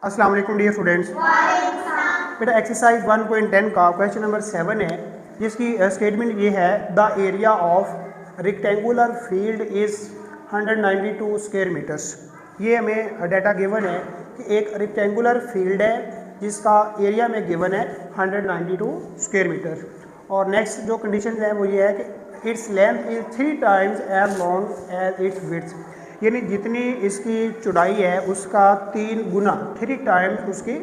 अस्सलाम वालेकुम dear students. बेटा एक्सरसाइज 1.10 का क्वेश्चन नंबर 7 है, जिसकी स्टेटमेंट ये है the area of rectangular field is 192 square metres. ये हमें डाटा गिवन है कि एक रेक्टेंगुलर फील्ड है जिसका एरिया में गिवन है 192 स्क्वायर मीटर। और नेक्स्ट जो कंडीशन है वो ये है कि its length is 3 times as long as its width, यानी जितनी इसकी चौड़ाई है उसका 3 गुना 3 टाइम्स उसकी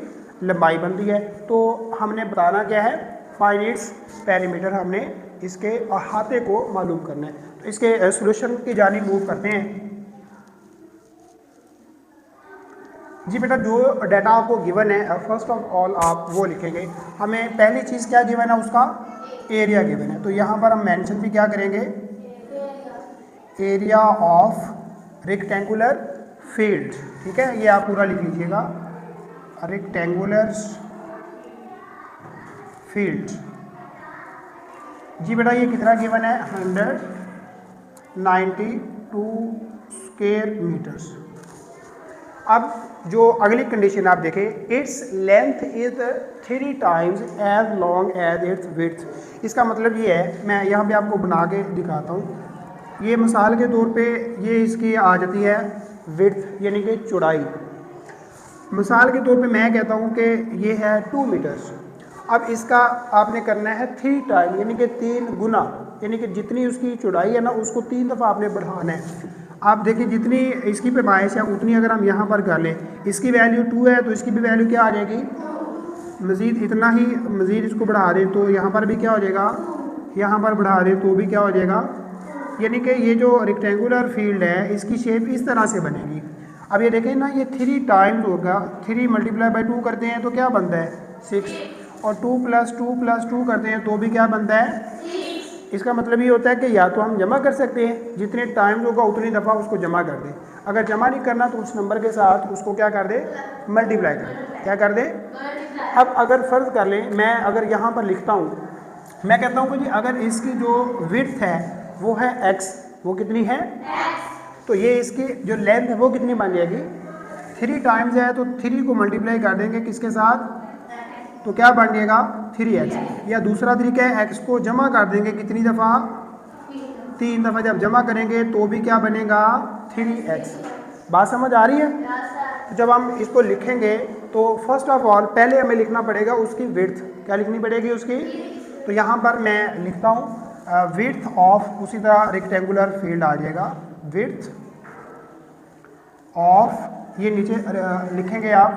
लंबाई बनती है। तो हमने बताना क्या है, फाइंड इट्स पेरीमीटर, हमने इसके अहाते को मालूम करना है। तो इसके सॉल्यूशन की जानिब मूव करते हैं। जी बेटा, जो डाटा आपको गिवन है फर्स्ट ऑफ ऑल आप वो लिखेंगे। हमें पहली चीज़ क्या गिवन है, उसका एरिया गिवन है। तो यहाँ पर हम मेंशन भी क्या करेंगे, एरिया ऑफ रेक्टेंगुलर फील्ड। ठीक है, ये आप पूरा लिख लीजिएगा, रेक्टेंगुलर फील्ड। जी बेटा, ये कितना गिवन है, 192 स्क्वायर मीटर्स। अब जो अगली कंडीशन आप देखें, its length is 3 times as long as its width. इसका मतलब ये है, मैं यहाँ पे आपको बना के दिखाता हूँ। ये मिसाल के तौर पे ये इसकी आ जाती है विड्थ, यानी कि चौड़ाई। मिसाल के तौर पे मैं कहता हूँ कि ये है 2 मीटर्स। अब इसका आपने करना है 3 टाइम, यानी कि 3 गुना, यानी कि जितनी उसकी चौड़ाई है ना उसको 3 दफ़ा आपने बढ़ाना है। आप देखिए जितनी इसकी पैमाइश है उतनी अगर हम यहाँ पर कर लें, इसकी वैल्यू 2 है तो इसकी भी वैल्यू क्या आ जाएगी, मज़ीद इतना ही मज़ीद इसको बढ़ा दें तो यहाँ पर भी क्या हो जाएगा, यहाँ पर बढ़ा दें तो भी क्या हो जाएगा। यानी कि ये जो रेक्टेंगुलर फील्ड है इसकी शेप इस तरह से बनेगी। अब ये देखें ना, ये 3 टाइम्स होगा, 3 मल्टीप्लाई बाई 2 करते हैं तो क्या बनता है 6, और 2 + 2 + 2 करते हैं तो भी क्या बनता है 6। इसका मतलब ये होता है कि या तो हम जमा कर सकते हैं, जितने टाइम्स होगा उतनी दफ़ा उसको जमा कर दें। अगर जमा नहीं करना तो उस नंबर के साथ उसको क्या कर दे, मल्टीप्लाई कर दे। क्या कर दे, अब अगर फ़र्ज़ कर लें, मैं अगर यहाँ पर लिखता हूँ, मैं कहता हूँ कि जी अगर इसकी जो विड्थ है वो है x, वो कितनी है x, तो ये इसकी जो लेंथ है वो कितनी बन जाएगी, 3 टाइम्स है तो 3 को मल्टीप्लाई कर देंगे किसके साथ, तो क्या बन जाएगा 3x। या दूसरा तरीका है, x को जमा कर देंगे कितनी दफ़ा, 3 दफ़ा जब जमा करेंगे तो भी क्या बनेगा 3x। बात समझ आ रही है। तो जब हम इसको लिखेंगे तो फर्स्ट ऑफ ऑल पहले हमें लिखना पड़ेगा उसकी विड्थ, क्या लिखनी पड़ेगी उसकी। तो यहाँ पर मैं लिखता हूँ विड्थ ऑफ, उसी तरह रेक्टेंगुलर फील्ड आ जाएगा, विड्थ ऑफ, ये नीचे लिखेंगे आप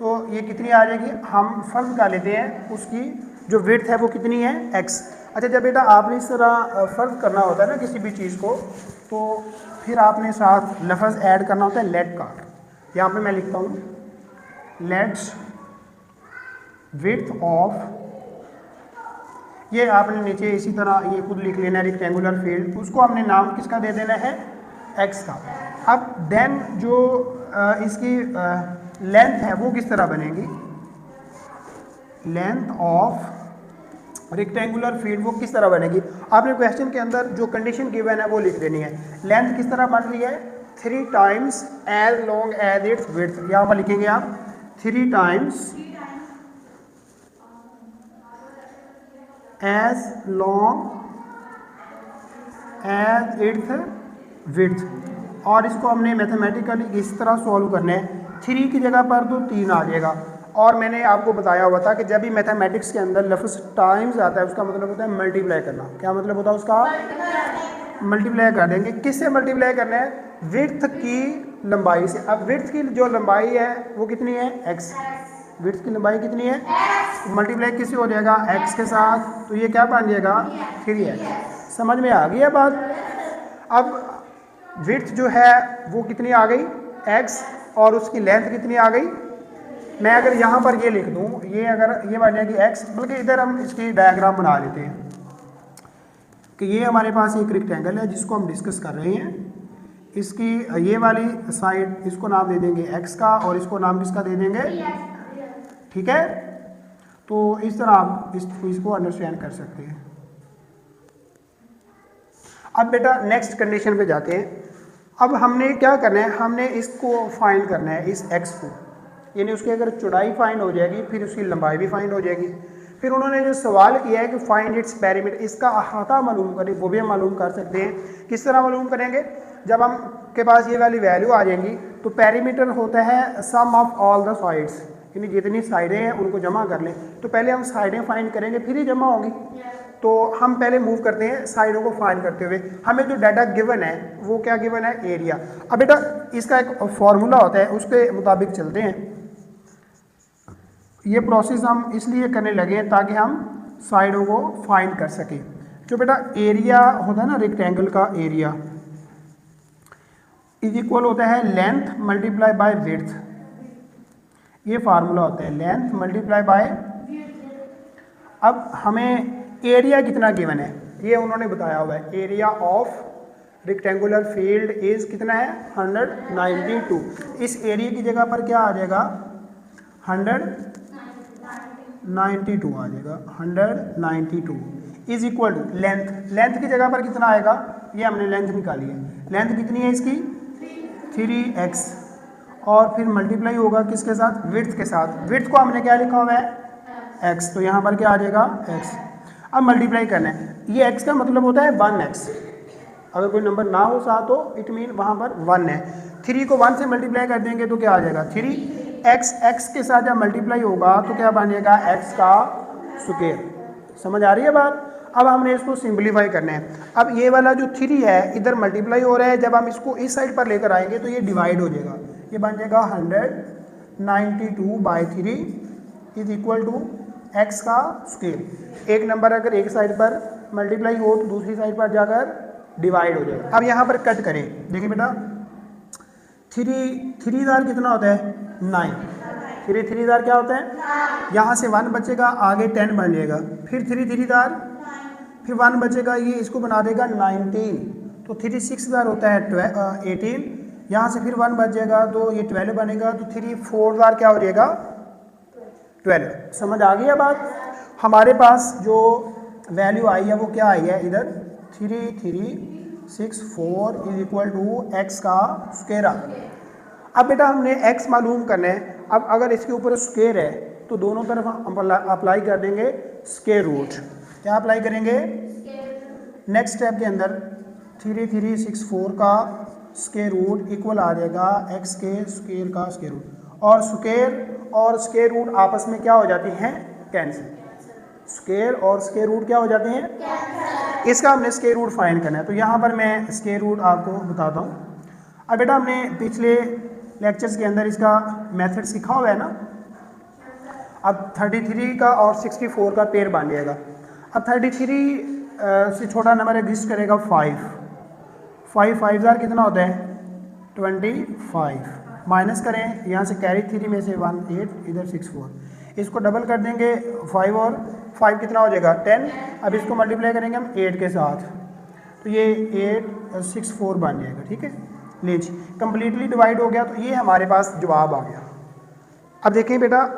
तो ये कितनी आ जाएगी, हम फर्ज कर लेते हैं उसकी जो विड्थ है वो कितनी है x। अच्छा, जब बेटा आपने इस तरह फ़र्ज करना होता है ना किसी भी चीज़ को, तो फिर आपने साथ लफ्ज़ ऐड करना होता है लेट का। यहाँ पे मैं लिखता हूँ लेट्स विड्थ ऑफ, ये आपने नीचे इसी तरह ये खुद लिख लेना है रेक्टेंगुलर फील्ड, उसको हमने नाम किसका दे देना है x का। अब देन जो इसकी लेंथ है वो किस तरह बनेगी, लेंथ ऑफ रेक्टेंगुलर फील्ड वो किस तरह बनेगी। आपने क्वेश्चन के अंदर जो कंडीशन गिवन है वो लिख देनी है। लेंथ किस तरह बन रही है, 3 times as long as its width. यहाँ पर लिखेंगे आप 3 times as long as its width, और इसको हमने मैथमेटिकली इस तरह सॉल्व करना है। 3 की जगह पर तो 3 आ जाएगा। और मैंने आपको बताया हुआ था कि जब भी मैथमेटिक्स के अंदर लफ्ज़ टाइम्स आता है उसका मतलब होता है मल्टीप्लाई करना। क्या मतलब होता है उसका, मल्टीप्लाई कर देंगे। किससे मल्टीप्लाई करना है, विड्थ की लंबाई से। अब विड्थ की जो लंबाई है वो कितनी है x, विड्थ की लंबाई कितनी है, मल्टीप्लाई किससे हो जाएगा x के साथ, तो ये क्या बन जाएगा 3x। समझ में आ गई है बात। अब विड्थ जो है वो कितनी आ गई x, और उसकी लेंथ कितनी आ गई। मैं अगर यहाँ पर ये लिख दूँ, ये अगर ये बन जाएगी x, बल्कि इधर हम इसकी डायग्राम बना लेते हैं कि ये हमारे पास एक रेक्टेंगल है जिसको हम डिस्कस कर रहे हैं। इसकी ये वाली साइड इसको नाम दे देंगे x का, और इसको नाम किसका दे देंगे, ठीक है। तो इस तरह आप इसको अंडरस्टैंड कर सकते हैं। अब बेटा नेक्स्ट कंडीशन पे जाते हैं। अब हमने क्या करना है, हमने इसको फाइंड करना है, इस x को। यानी उसकी अगर चौड़ाई फाइंड हो जाएगी फिर उसकी लंबाई भी फाइंड हो जाएगी। फिर उन्होंने जो सवाल किया है कि फाइंड इट्स पेरीमीटर, इसका अहाता मालूम करें, वो भी हम मालूम कर सकते हैं। किस तरह मालूम करेंगे? जब हम के पास ये वाली वैल्यू आ जाएंगी तो पेरीमीटर होता है सम ऑफ ऑल द साइड्स, यानी जितनी साइडें हैं उनको जमा कर लें। तो पहले हम साइडें फाइंड करेंगे फिर ही जमा होंगी। तो हम पहले मूव करते हैं साइडों को फाइंड करते हुए। हमें जो डाटा गिवन है वो क्या गिवन है? एरिया। अब बेटा इसका एक फॉर्मूला होता है, उसके मुताबिक चलते हैं। ये प्रोसेस हम इसलिए करने लगे हैं ताकि हम साइडों को फाइंड कर सकें। जो बेटा एरिया होता है ना, रेक्टेंगल का एरिया इज इक्वल होता है लेंथ मल्टीप्लाई बाय विड्थ। ये फार्मूला होता है लेंथ मल्टीप्लाई बाय। अब हमें एरिया कितना गिवन है ये उन्होंने बताया हुआ है। Area of rectangular field is कितना है? 192। इस एरिया की जगह पर क्या आ जाएगा? 192 आ जाएगा। 192 is equal to length. Length की जगह पर कितना आएगा? ये हमने लेंथ निकाली है। लेंथ कितनी है इसकी? 3x। और फिर मल्टीप्लाई होगा किसके साथ? विड्थ के साथ। विड्थ को हमने क्या लिखा हुआ है? x। तो यहाँ पर क्या आ जाएगा? x। अब मल्टीप्लाई करना है। ये x का मतलब होता है 1x। अगर कोई नंबर ना हो साथ तो इट मीन वहाँ पर 1 है। 3 को 1 से मल्टीप्लाई कर देंगे तो क्या आ जाएगा? 3x। x के साथ जब मल्टीप्लाई होगा तो क्या बनेगा? x का स्क्वायर। समझ आ रही है बात? अब हमने इसको सिंपलीफाई करना है। अब ये वाला जो 3 है इधर मल्टीप्लाई हो रहा है, जब हम इसको इस साइड पर लेकर आएंगे तो ये डिवाइड हो जाएगा। ये बन जाएगा 192/3 इज इक्वल टू x का स्क्वायर। एक नंबर अगर एक साइड पर मल्टीप्लाई हो तो दूसरी साइड पर जाकर डिवाइड हो जाएगा। अब यहाँ पर कट करें। देखिए बेटा 3 दार कितना होता है? 9। 3 दार क्या होता है? यहाँ से 1 बचेगा, आगे 10 बन जाएगा। फिर 3 दार, फिर 1 बचेगा, ये इसको बना देगा 19। तो 6 दार होता है 18। यहाँ से फिर 1 बच जाएगा तो ये 12 बनेगा। तो 4 दार क्या हो जाएगा? 12। समझ आ गई बात? हमारे पास जो वैल्यू आई है वो क्या आई है? इधर 3364 इज इक्वल टू x का स्क्वायर। अब बेटा हमने x मालूम करना है। अब अगर इसके ऊपर स्क्वायर है तो दोनों तरफ हम अप्लाई कर देंगे स्क्वायर रूट। क्या अप्लाई करेंगे? नेक्स्ट स्टेप के अंदर 3364 का स्क्वायर रूट इक्वल आ जाएगा x के स्क्वायर का स्क्वायर रूट। और स्क्वायर और स्क्वायर रूट आपस में क्या हो जाती हैं? कैंसिल। स्क्वायर और स्क्वायर रूट क्या हो जाते हैं? इसका हमने स्क्वायर रूट फाइंड करना है। तो यहाँ पर मैं स्क्वायर रूट आपको बताता हूँ। अब बेटा हमने पिछले लेक्चर्स के अंदर इसका मेथड सीखा हुआ है ना। अब 33 का और 64 का पेयर बन जाएगा। अब 33 से छोटा नंबर एग्जिस्ट करेगा 5। 5 जार कितना होता है? 25। माइनस करें यहाँ से कैरी 3 में से 1 8, इधर 6 4। इसको डबल कर देंगे 5 और 5 कितना हो जाएगा? 10। अब इसको मल्टीप्लाई करेंगे हम 8 के साथ तो ये 864 बन जाएगा। ठीक है, लीजिए कंप्लीटली डिवाइड हो गया। तो ये हमारे पास जवाब आ गया। अब देखें बेटा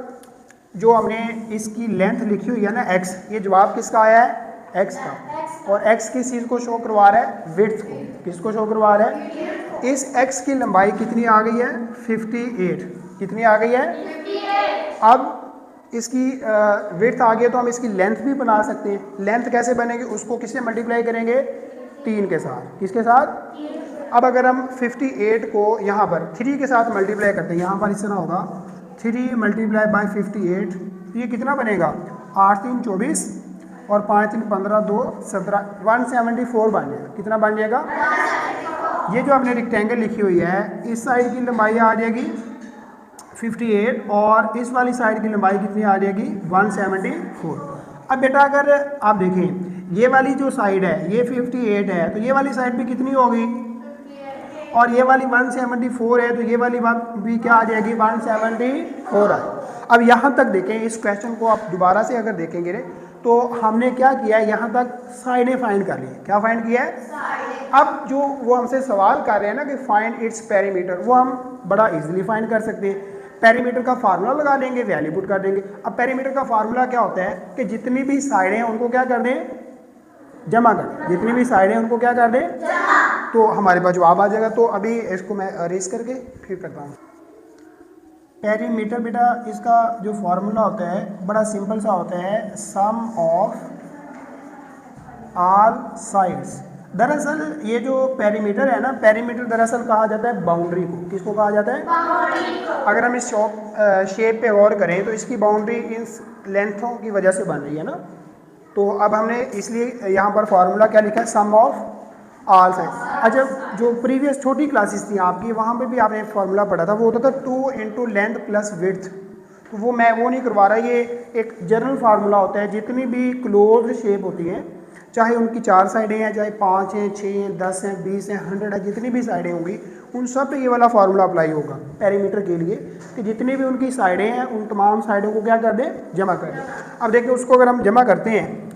जो हमने इसकी लेंथ लिखी हुई है ना x, ये जवाब किसका आया है? x का। और x किस चीज़ को शो करवा रहा है? विड्थ को। किसको शो करवा रहा है? इस x की लंबाई कितनी आ गई है? 58। कितनी आ गई है? 58। अब इसकी विड्थ आ गई तो हम इसकी लेंथ भी बना सकते हैं। लेंथ कैसे बनेगी? उसको किससे मल्टीप्लाई करेंगे? 3 के साथ। किसके साथ? अब अगर हम 58 को यहाँ पर 3 के साथ मल्टीप्लाई करते हैं, यहाँ पर इस तरह होगा 3 मल्टीप्लाई बाय 58। ये कितना बनेगा? 8 3 24 और 5 3 15 2 17 174 बन जाएगा। कितना बन जाएगा? ये जो आपने रेक्टेंगल लिखी हुई है इस साइड की लंबाई आ जाएगी 58 और इस वाली साइड की लंबाई कितनी आ जाएगी? 174। अब बेटा अगर आप देखें ये वाली जो साइड है ये 58 है तो ये वाली साइड भी कितनी होगी? और ये वाली 174 है तो ये वाली भी क्या आ जाएगी? 174 है। अब यहाँ तक देखें इस क्वेश्चन को आप दोबारा से अगर देखेंगे तो हमने क्या किया है? यहाँ तक साइडें फाइंड कर ली। क्या फाइंड किया है? अब जो वो हमसे सवाल कर रहे हैं ना कि फाइंड इट्स पेरीमीटर, वो हम बड़ा इजीली फाइंड कर सकते हैं। पेरीमीटर का फार्मूला लगा देंगे, वैल्यू पुट कर देंगे। अब पेरीमीटर का फार्मूला क्या होता है कि जितनी भी साइडें हैं उनको क्या कर दें? जमा कर दें। जितनी भी साइडें हैं उनको क्या कर दें? तो हमारे पास जवाब आ जाएगा। तो अभी इसको मैं अरेज करके फिर करता हूँ। पेरीमीटर बेटा इसका जो फॉर्मूला होता है बड़ा सिंपल सा होता है, सम ऑफ ऑल साइड्स। दरअसल ये जो पेरीमीटर है ना, पेरीमीटर दरअसल कहा जाता है बाउंड्री को। किसको कहा जाता है? बाउंड्री को। अगर हम इस शेप पे गौर करें तो इसकी बाउंड्री इन लेंथों की वजह से बन रही है ना। तो अब हमने इसलिए यहाँ पर फार्मूला क्या लिखा है, सम ऑफ ऑल साइड। अच्छा, जो प्रीवियस छोटी क्लासेस थी आपकी, वहाँ पे भी आपने फार्मूला पढ़ा था, वो होता था 2 इंटू लेंथ प्लस विड्थ। तो वो मैं नहीं करवा रहा, ये एक जनरल फार्मूला होता है। जितनी भी क्लोज शेप होती है, चाहे उनकी 4 साइडें हैं, चाहे 5 हैं, 6 हैं, 10 हैं, 20 हैं, 100 है, जितनी भी साइडें होंगी उन सब पे ये वाला फार्मूला अप्लाई होगा पेरीमीटर के लिए, कि जितनी भी उनकी साइडें हैं उन तमाम साइडों को क्या कर दें, जमा कर दें। अब देखिए उसको अगर हम जमा करते हैं,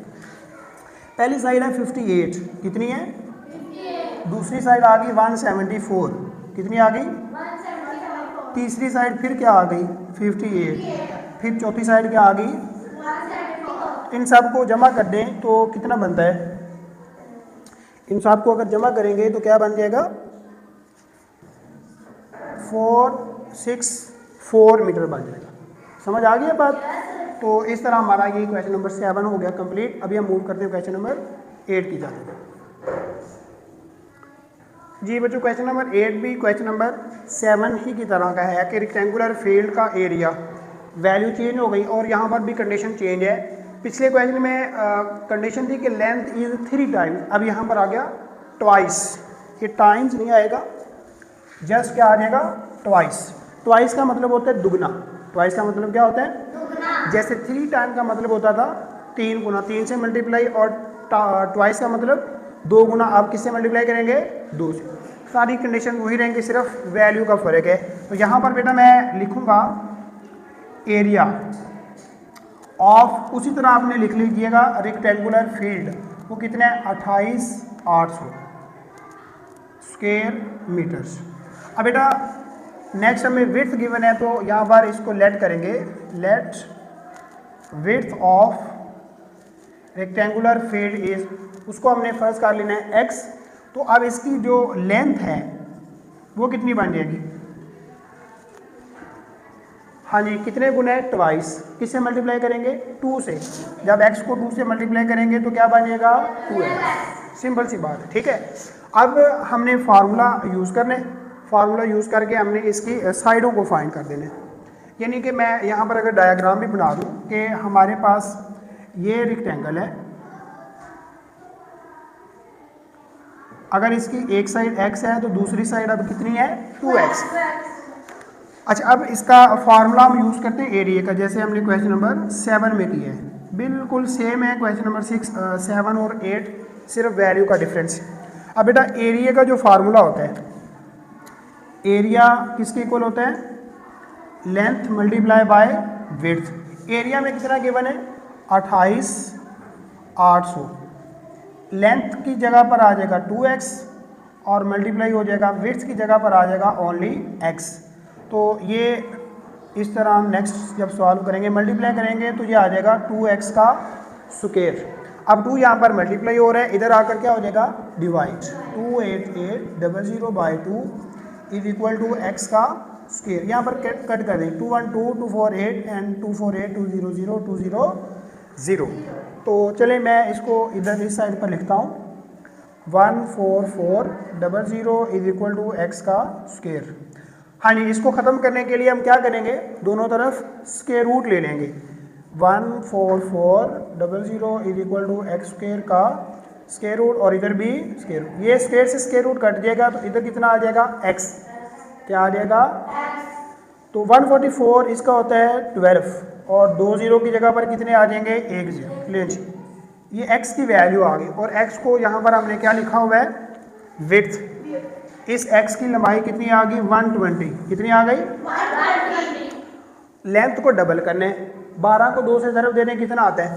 पहली साइड है 58, कितनी है? 58। दूसरी साइड आ गई 174, कितनी आ गई? 174। तीसरी साइड फिर क्या आ गई? 58। फिर चौथी साइड क्या आ गई? 174। इन सब को जमा कर दें तो कितना बनता है? इन सब को अगर जमा करेंगे तो क्या बन जाएगा? 464 मीटर बन जाएगा। समझ आ गई बात? तो इस तरह हमारा ये क्वेश्चन नंबर 7 हो गया कंप्लीट। अभी हम मूव करते हैं क्वेश्चन नंबर 8 की जाते। जी बच्चों, क्वेश्चन नंबर 8 भी क्वेश्चन नंबर 7 ही की तरह का है कि रेक्टेंगुलर फील्ड का एरिया, वैल्यू चेंज हो गई और यहाँ पर भी कंडीशन चेंज है। पिछले क्वेश्चन में कंडीशन थी कि लेंथ इज 3 टाइम्स, अब यहाँ पर आ गया ट्वाइस। ये टाइम्स नहीं आएगा, जस्ट क्या आ जाएगा? ट्वाइस। ट्वाइस का मतलब होता है दुगना। ट्वाइस का मतलब क्या होता है? दुगना। जैसे 3 टाइम का मतलब होता था 3 गुना, 3 से मल्टीप्लाई, और ट्वाइस का मतलब 2 गुना। आप किससे मल्टीप्लाई करेंगे? 2 से। सारी कंडीशन वही रहेंगी, सिर्फ वैल्यू का फ़र्क है। तो यहाँ पर बेटा मैं लिखूँगा एरिया ऑफ, उसी तरह आपने लिख लीजिएगा रेक्टेंगुलर फील्ड, वो कितने हैं? 28,800 स्क्वायर मीटर्स। अब बेटा नेक्स्ट हमें विड्थ गिवन है, तो यहाँ पर इसको लेट करेंगे, let width of rectangular field is, उसको हमने फर्स्ट कर लेना है x। तो अब इसकी जो लेंथ है वो कितनी बन जाएगी? हाँ जी, कितने गुना है? ट्वाइस। किससे मल्टीप्लाई करेंगे? 2 से। जब x को 2 से मल्टीप्लाई करेंगे तो क्या बनेगा? 2x। सिंपल सी बात है, ठीक है। अब हमने फार्मूला यूज़ करने, फार्मूला यूज़ करके हमने इसकी साइडों को फाइंड कर देने। यानी कि मैं यहाँ पर अगर डायग्राम भी बना दूँ कि हमारे पास ये रेक्टेंगल है, अगर इसकी एक साइड x है तो दूसरी साइड अब कितनी है? 2x। अच्छा, अब इसका फार्मूला हम यूज़ करते हैं एरिया का, जैसे हमने क्वेश्चन नंबर 7 में किया है, बिल्कुल सेम है क्वेश्चन नंबर 6, 7 और 8, सिर्फ वैल्यू का डिफरेंस। अब बेटा एरिया का जो फार्मूला होता है, एरिया किसके इक्वल होता है? Length multiply by width. Area में कितना गिवन है? 28,800। लेंथ की जगह पर आ जाएगा 2x और मल्टीप्लाई हो जाएगा विड्थ की जगह पर आ जाएगा ओनली x। तो ये इस तरह हम नेक्स्ट जब सॉल्व करेंगे, मल्टीप्लाई करेंगे तो ये आ जाएगा 2x का स्क्वायर। अब 2 यहाँ पर मल्टीप्लाई हो रहा है, इधर आकर क्या हो जाएगा? Divide. 288,000 by 2 is equal to x का स्क्वायर। यहाँ पर कट कर दें, 212, 248 एंड 248, 200, 200। तो चले मैं इसको इधर इस साइड पर लिखता हूँ, 144,000 इज इक्वल टू x का स्क्वायर। हाँ जी, इसको ख़त्म करने के लिए हम क्या करेंगे? दोनों तरफ स्क्वायर रूट ले लेंगे। 144,000 is equal to x square का स्क्वायर रूट, और इधर भी स्क्वायर रूट। ये स्क्वायर से स्क्वायर रूट कट जाएगा तो इधर कितना आ जाएगा? x। क्या आ जाएगा? तो 144 इसका होता है 12, और 2 0 की जगह पर कितने आ जाएंगे? 1 0। ले जी, ये x की वैल्यू आ गई, और x को यहाँ पर हमने क्या लिखा हुआ है? विड्थ। इस x की लंबाई कितनी आ गई? 120। कितनी आ गई? 120। लेंथ को डबल करने, 12 को 2 से ज़रब देने कितना आता है?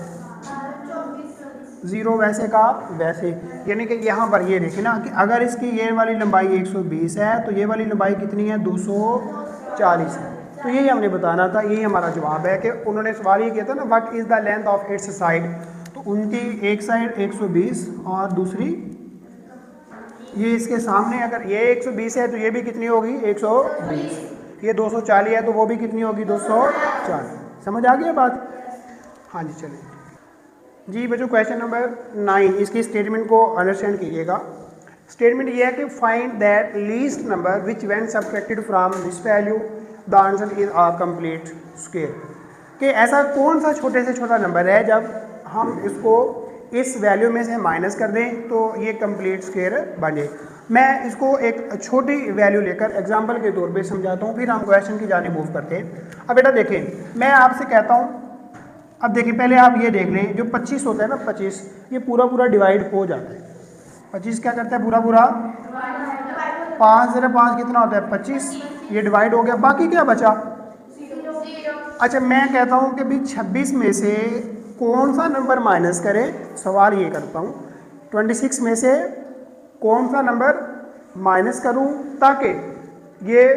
0 वैसे का वैसे। यानी कि यहाँ पर ये देखिए ना कि अगर इसकी ये वाली लंबाई 120 है तो ये वाली लंबाई कितनी है? 240 है। तो यही हमने बताना था, यही हमारा जवाब है कि उन्होंने सवाल ये किया था ना, what is the length of its side. तो उनकी एक साइड 120 और दूसरी ये इसके सामने, अगर ये 120 है तो ये भी कितनी होगी? 120। ये 240 है तो वो भी कितनी होगी 240। समझ आ गई बात? हाँ जी चलिए जी बच्चों, क्वेश्चन नंबर 9, इसकी स्टेटमेंट को अंडरस्टैंड कीजिएगा। स्टेटमेंट ये है कि find that least number which when subtracted from this value the answer is a complete square, कि ऐसा कौन सा छोटे से छोटा नंबर है जब हम इसको इस वैल्यू में से माइनस कर दें तो ये कंप्लीट स्क्वायर बन जाए। मैं इसको एक छोटी वैल्यू लेकर एग्जांपल के तौर पे समझाता हूँ, फिर हम क्वेश्चन की जाने मूव करते हैं। अब बेटा देखें, मैं आपसे कहता हूँ, अब देखिए पहले आप ये देख लें, जो 25 होता है ना 25, ये पूरा पूरा डिवाइड हो जाता है। 25 क्या करता है पूरा पूरा 5 ज़रा 5 कितना होता है 25, ये डिवाइड हो गया, बाकी क्या बचा। अच्छा मैं कहता हूँ कि भाई 26 में से कौन सा नंबर माइनस करें, सवाल ये करता हूँ 26 में से कौन सा नंबर माइनस करूँ ताकि ये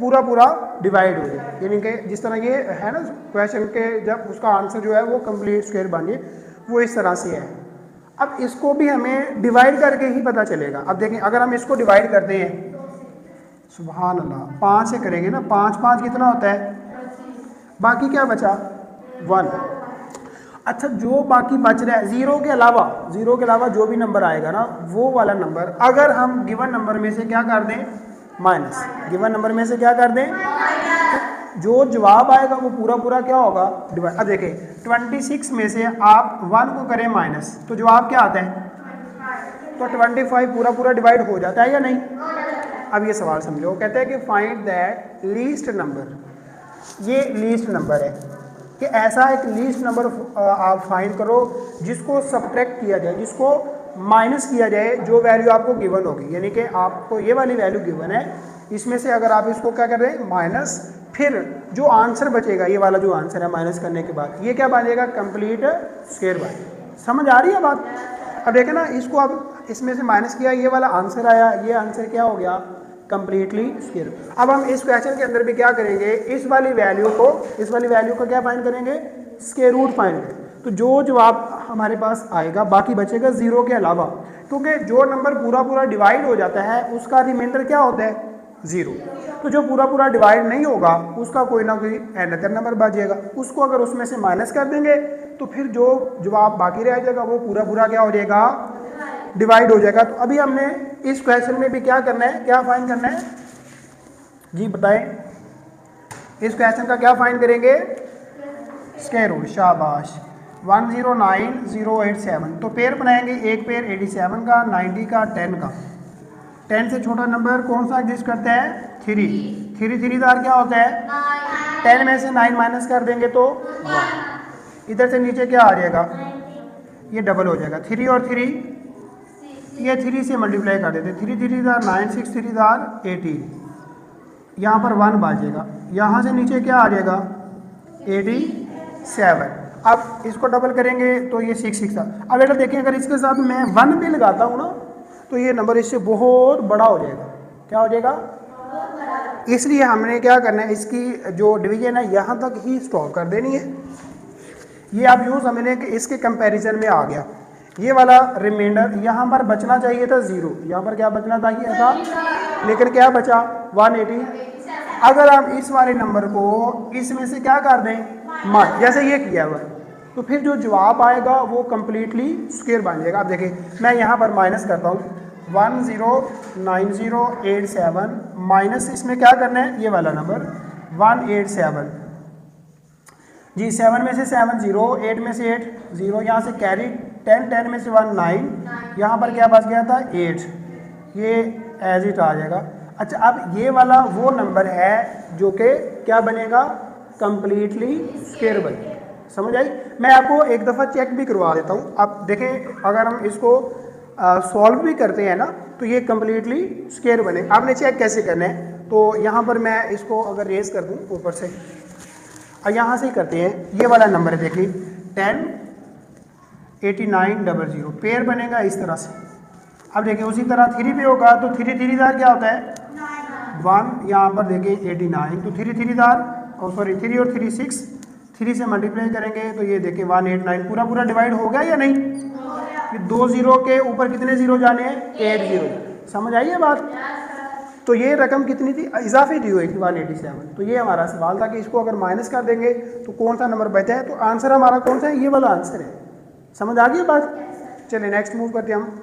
पूरा पूरा डिवाइड हो जाए, यानी कि जिस तरह ये है ना क्वेश्चन के जब उसका आंसर जो है वो कंप्लीट स्क्वायर बन जाए, वो इस तरह से है। अब इसको भी हमें डिवाइड करके ही पता चलेगा। अब देखें अगर हम इसको डिवाइड करते हैं, सुभान अल्लाह, 5 से करेंगे ना, 5 5 कितना होता है, बाकी क्या बचा 1। अच्छा जो बाकी बच रहा है जीरो के अलावा जो भी नंबर आएगा ना वो वाला नंबर अगर हम गिवन नंबर में से क्या कर दें माइनस, गिवन नंबर में से क्या कर दें, जो जवाब आएगा वो पूरा पूरा क्या होगा डिवाइड। अब देखें 26 में से आप 1 को करें माइनस तो जवाब क्या आता है, तो 25 पूरा पूरा डिवाइड हो जाता है या नहीं। अब ये सवाल समझो, कहते हैं कि फाइंड दैट लीस्ट नंबर, ये लीस्ट नंबर है कि ऐसा एक लीस्ट नंबर आप फाइंड करो जिसको सब्ट्रैक्ट किया जाए, जिसको माइनस किया जाए जो वैल्यू आपको गिवन होगी, यानी कि आपको ये वाली वैल्यू गिवन है, इसमें से अगर आप इसको क्या कर रहे हैं माइनस, फिर जो आंसर बचेगा ये वाला जो आंसर है माइनस करने के बाद ये क्या बनेगा कंप्लीट स्क्वायर बन। समझ आ रही है बात? अब देखें ना, इसको अब इसमें से माइनस किया, ये वाला आंसर आया, ये आंसर क्या हो गया कंप्लीटली स्क्वायर। अब हम इस क्वेश्चन के अंदर भी क्या करेंगे, इस वाली वैल्यू को क्या फाइंड करेंगे, स्क्वायर रूट फाइंड करेंगे। तो जो जवाब हमारे पास आएगा बाकी बचेगा जीरो के अलावा, क्योंकि जो नंबर पूरा पूरा डिवाइड हो जाता है उसका रिमाइंडर क्या होता है जीरो। तो जो पूरा पूरा डिवाइड नहीं होगा उसका कोई ना कोई अनदर नंबर बचेगा, उसको अगर उसमें से माइनस कर देंगे तो फिर जो जवाब बाकी रह जाएगा वो पूरा पूरा क्या हो जाएगा डिवाइड हो जाएगा। तो अभी हमने इस क्वेश्चन में भी क्या करना है, क्या फाइंड करना है जी बताएं, इस क्वेश्चन का क्या फाइंड करेंगे स्क्वायर रूट। शाबाश, 109087। तो पेयर बनाएंगे, एक पेयर 87 का, 90 का, 10 का। 10 से छोटा नंबर कौन सा एग्जिस्ट करता है 3 3 दार क्या होता है 10 में से 9 माइनस कर देंगे तो 1, इधर से नीचे क्या आ जाएगा ये डबल हो जाएगा 3 और 3, ये 3 से मल्टीप्लाई कर देते, 3 3 दार 9, 6 3 दार 18, यहाँ पर 1 बाजेगा, यहाँ से नीचे क्या आ जाएगा 87। अब इसको डबल करेंगे तो ये 6 6 था। अब बेटा देखें अगर इसके साथ मैं 1 भी लगाता हूँ ना तो ये नंबर इससे बहुत बड़ा हो जाएगा, क्या हो जाएगा, इसलिए हमने क्या करना है इसकी जो डिवीजन है यहाँ तक ही स्टॉप कर देनी है। ये आप यूँ समझने कि इसके कंपैरिजन में आ गया, ये वाला रिमाइंडर यहाँ पर बचना चाहिए था 0, यहाँ पर क्या बचना चाहिए था, लेकिन क्या बचा 180। अगर हम इस वाले नंबर को इसमें से क्या कर दें मार, जैसे ये किया हुआ तो फिर जो जवाब आएगा वो कम्प्लीटली स्क्वायर बन जाएगा। अब देखिए मैं यहाँ पर माइनस करता हूँ 109087 माइनस इसमें क्या करना है ये वाला नंबर 187 जी, 7 में से 7 0, 8 में से 8 0, यहाँ से कैरी 10, 10 में से 1 9, यहाँ पर क्या बच गया था 8, ये एज इट आ जाएगा। अच्छा अब ये वाला वो नंबर है जो कि क्या बनेगा कम्प्लीटली स्क्वायर बनेगा। समझ आई? मैं आपको एक दफ़ा चेक भी करवा देता हूँ। आप देखें अगर हम इसको सॉल्व भी करते हैं ना तो ये कम्प्लीटली स्क्वायर बने। आपने चेक कैसे करना है, तो यहाँ पर मैं इसको अगर रेज कर दूँ ऊपर से, यहाँ से ही करते हैं, ये वाला नंबर है देखिए 108900 पेयर बनेगा इस तरह से। अब देखिए उसी तरह 3 पे होगा तो 3 3 दार क्या होता है 1, यहाँ पर देखिए 89, तो 3 3 दार और सॉरी 3 और 3 6, 3 से मल्टीप्लाई करेंगे तो ये देखिए 189 पूरा पूरा डिवाइड हो गया या नहीं, ये 2 0 के ऊपर कितने जीरो जाने हैं 8 0। समझ आई है बात? तो ये रकम कितनी थी, इजाफी दी हुई थी 187। तो ये हमारा सवाल था कि इसको अगर माइनस कर देंगे तो कौन सा नंबर बचा है, तो आंसर हमारा कौन सा है, ये वाला आंसर है। समझ आ गई बात। चलिए नेक्स्ट मूव करते हैं हम।